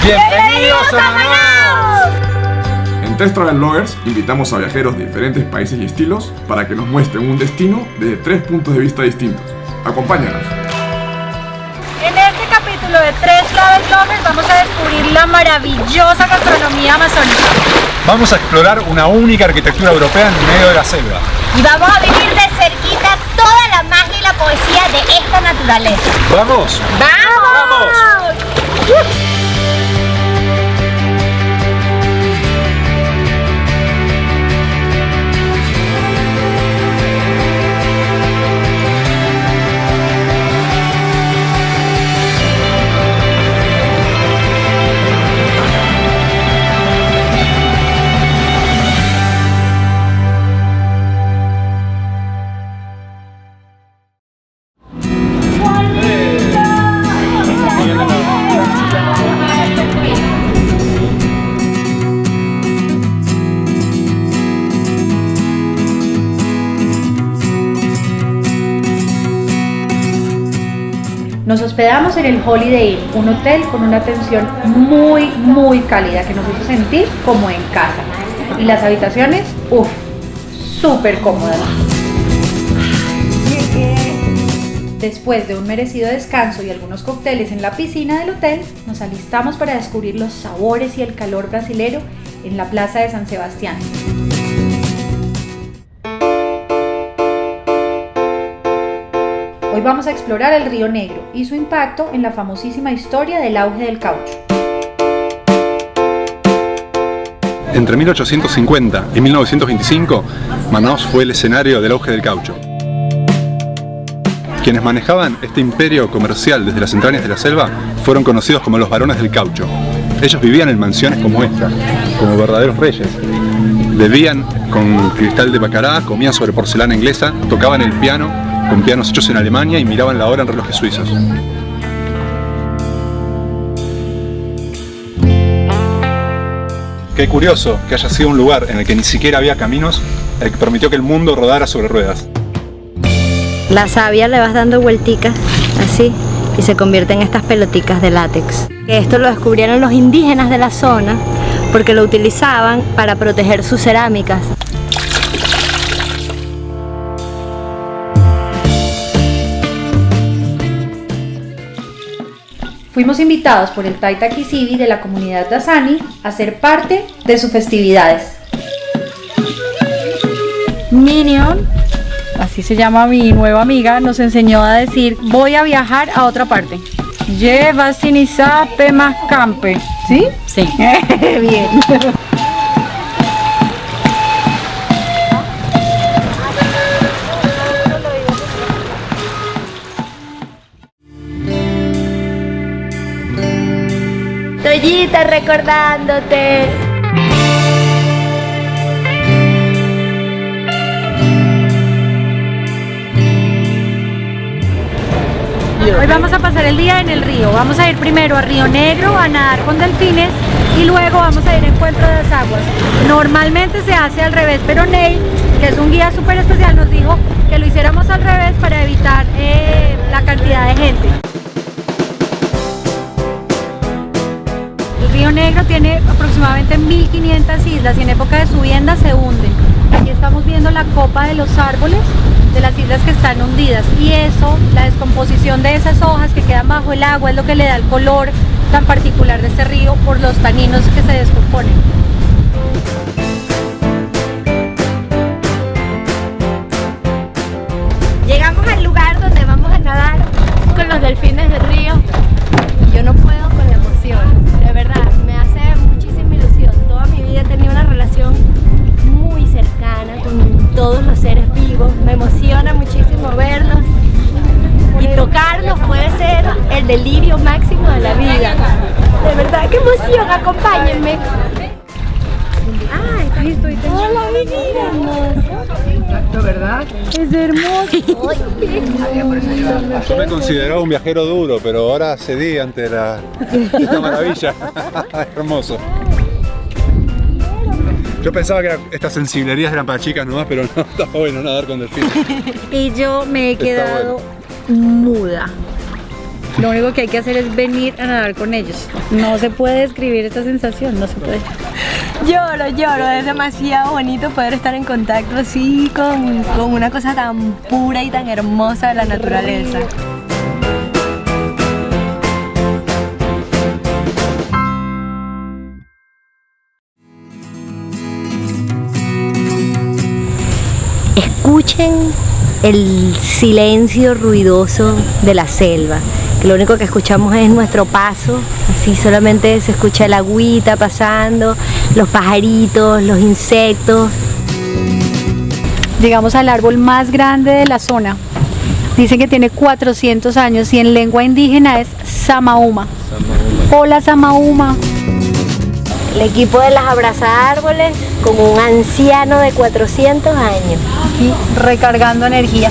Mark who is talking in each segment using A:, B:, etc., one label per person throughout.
A: ¡Bienvenidos a Manaos!
B: En Tres Travel Bloggers invitamos a viajeros de diferentes países y estilos para que nos muestren un destino desde 3 puntos de vista distintos. Acompáñanos.
C: En este capítulo de Tres Travel Bloggers vamos a descubrir la maravillosa gastronomía amazónica.
A: Vamos a explorar una única arquitectura europea en medio de la selva.
D: Y vamos a vivir de cerquita toda la magia y la poesía de esta naturaleza.
A: ¡Vamos!
D: ¡Vamos!
C: Nos hospedamos en el Holiday Inn, un hotel con una atención muy cálida que nos hizo sentir como en casa. Y las habitaciones, súper cómodas. Después de un merecido descanso y algunos cócteles en la piscina del hotel, nos alistamos para descubrir los sabores y el calor brasilero en la plaza de San Sebastián. Hoy vamos a explorar el Río Negro y su impacto en la famosísima historia del auge del caucho.
A: Entre 1850 y 1925, Manaos fue el escenario del auge del caucho. Quienes manejaban este imperio comercial desde las entrañas de la selva fueron conocidos como los varones del caucho. Ellos vivían en mansiones como esta, como verdaderos reyes. Bebían con cristal de bacará, comían sobre porcelana inglesa, tocaban el piano con pianos hechos en Alemania y miraban la hora en relojes suizos. Qué curioso que haya sido un lugar en el que ni siquiera había caminos, el que permitió que el mundo rodara sobre ruedas.
E: La savia le vas dando vuelticas así y se convierte en estas peloticas de látex. Esto lo descubrieron los indígenas de la zona porque lo utilizaban para proteger sus cerámicas.
C: Fuimos invitados por el Taita Kisibi de la comunidad Dasani a ser parte de sus festividades.
F: Minion, así se llama mi nueva amiga, nos enseñó a decir voy a viajar a otra parte. Lleva sinizape más campe. ¿Sí?
E: Sí.
F: Bien.
D: Toyita recordándote.
C: Hoy vamos a pasar el día en el río. Vamos a ir primero a Río Negro a nadar con delfines y luego vamos a ir a Encuentro de las Aguas. Normalmente se hace al revés, pero Ney, que es un guía súper especial, nos dijo que lo hiciéramos al revés para evitar la cantidad de gente. El Río Negro tiene aproximadamente 1500 islas y en época de subienda se hunden. Aquí estamos viendo la copa de los árboles de las islas que están hundidas y eso, la descomposición de esas hojas que quedan bajo el agua es lo que le da el color tan particular de este río por los taninos que se descomponen.
D: Llegamos al lugar donde vamos a nadar con los delfines del río y yo no puedo con la emoción, de verdad, me hace muchísima ilusión. Toda mi vida he tenido una relación muy cercana con todos los seres vivos, me emociona muchísimo verlos y tocarlos puede ser el delirio máximo de la vida. De verdad, qué emoción, acompáñenme.
F: Ay, Cristo, y
D: Hola, mi vida.
F: ¿verdad? Es hermoso.
A: Yo me consideraba un viajero duro, pero ahora cedí ante esta maravilla. Hermoso. Yo pensaba que estas sensiblerías eran para chicas nomás, pero no, está bueno nadar con delfines.
F: Y yo me he
A: Está
F: quedado muda. Lo único que hay que hacer es venir a nadar con ellos. No se puede describir esta sensación, no se puede.
D: Lloro, es demasiado bonito poder estar en contacto así con una cosa tan pura y tan hermosa de la naturaleza.
E: Escuchen el silencio ruidoso de la selva, que lo único que escuchamos es nuestro paso, así solamente se escucha el agüita pasando, los pajaritos, los insectos.
F: Llegamos al árbol más grande de la zona. Dicen que tiene 400 años y en lengua indígena es Samauma. Hola Samauma.
E: El equipo de las abrazárboles con un anciano de 400 años.
F: Aquí recargando energía.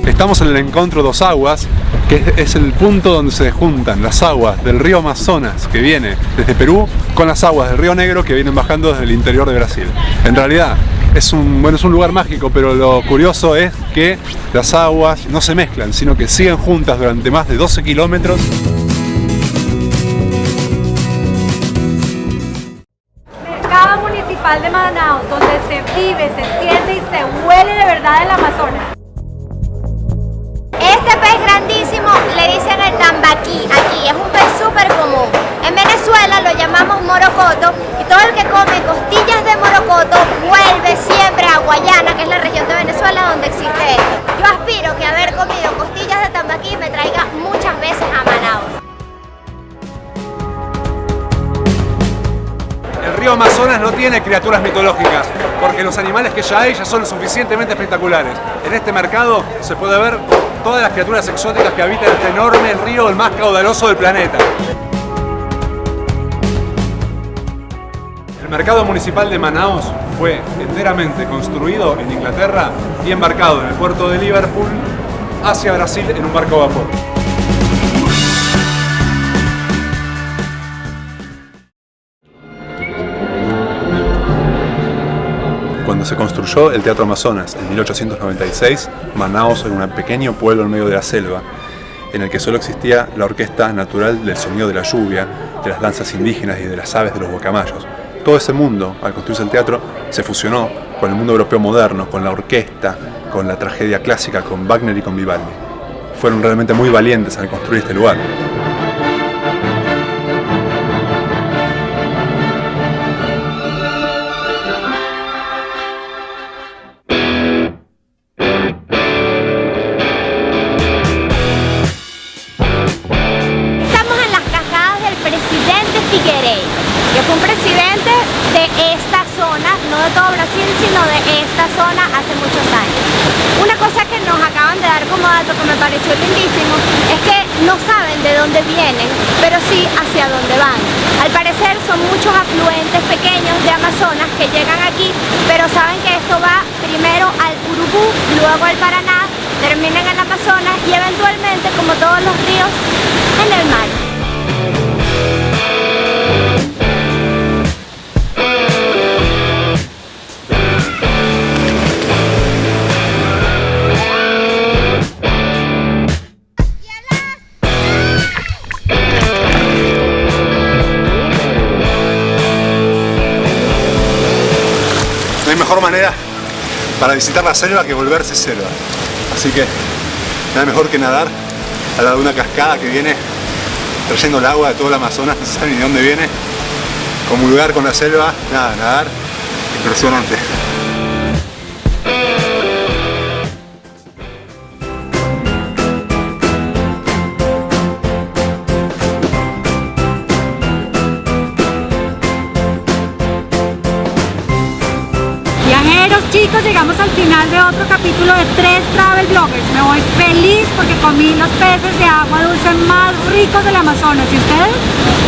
A: Estamos en el encuentro dos aguas, que es el punto donde se juntan las aguas del río Amazonas, que viene desde Perú, con las aguas del río Negro, que vienen bajando desde el interior de Brasil. En realidad es un lugar mágico, pero lo curioso es que las aguas no se mezclan, sino que siguen juntas durante más de 12 kilómetros.
C: Mercado Municipal de Manaos, donde se vive, se siente y se huele de verdad el Amazonas.
D: Este pez grandísimo le dicen el tambaquí aquí, es un pez súper común. En Venezuela lo llamamos morocoto y todo el que come costillas de morocoto vuelve siempre a Guayana, que es la región de Venezuela donde existe esto. Yo aspiro que haber comido costillas de tambaquí me traiga muchas veces a Manaos.
A: El río Amazonas no tiene criaturas mitológicas, porque los animales que ya hay ya son lo suficientemente espectaculares. En este mercado se puede ver todas las criaturas exóticas que habitan este enorme río, el más caudaloso del planeta. El mercado municipal de Manaos fue enteramente construido en Inglaterra y embarcado en el puerto de Liverpool hacia Brasil en un barco a vapor. Cuando se construyó el Teatro Amazonas en 1896, Manaos era un pequeño pueblo en medio de la selva, en el que solo existía la orquesta natural del sonido de la lluvia, de las danzas indígenas y de las aves de los guacamayos. Todo ese mundo, al construirse el teatro, se fusionó con el mundo europeo moderno, con la orquesta, con la tragedia clásica, con Wagner y con Vivaldi. Fueron realmente muy valientes al construir este lugar.
D: Que fue un presidente de esta zona, no de todo Brasil, sino de esta zona hace muchos años. Una cosa que nos acaban de dar como dato que me pareció lindísimo es que no saben de dónde vienen, pero sí hacia dónde van. Al parecer son muchos afluentes pequeños de Amazonas que llegan aquí, pero saben que esto va primero al Urubú, luego al Paraná, terminan en el Amazonas y eventualmente, como todos los ríos, en el mar.
A: No hay mejor manera para visitar la selva que volverse selva. Así que nada mejor que nadar al lado de una cascada que viene trayendo el agua de todo el Amazonas, no saben ni de dónde viene. Comulgar con la selva, nada, nadar, impresionante.
C: Viajeros, chicos, llegamos al final de otro capítulo de 3 Travel Bloggers. Me voy feliz porque comí los peces de agua dulce más ricos del Amazonas. ¿Y ustedes?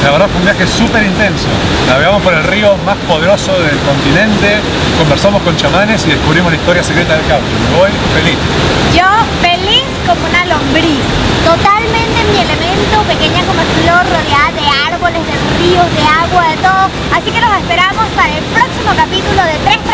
A: La verdad fue un viaje súper intenso. Navegamos por el río más poderoso del continente, conversamos con chamanes y descubrimos la historia secreta del caucho. Me voy feliz.
D: Yo feliz como una lombriz, totalmente en mi elemento, pequeña como flor, rodeada de árboles, de ríos, de agua, de todo. Así que los esperamos para el próximo capítulo de 3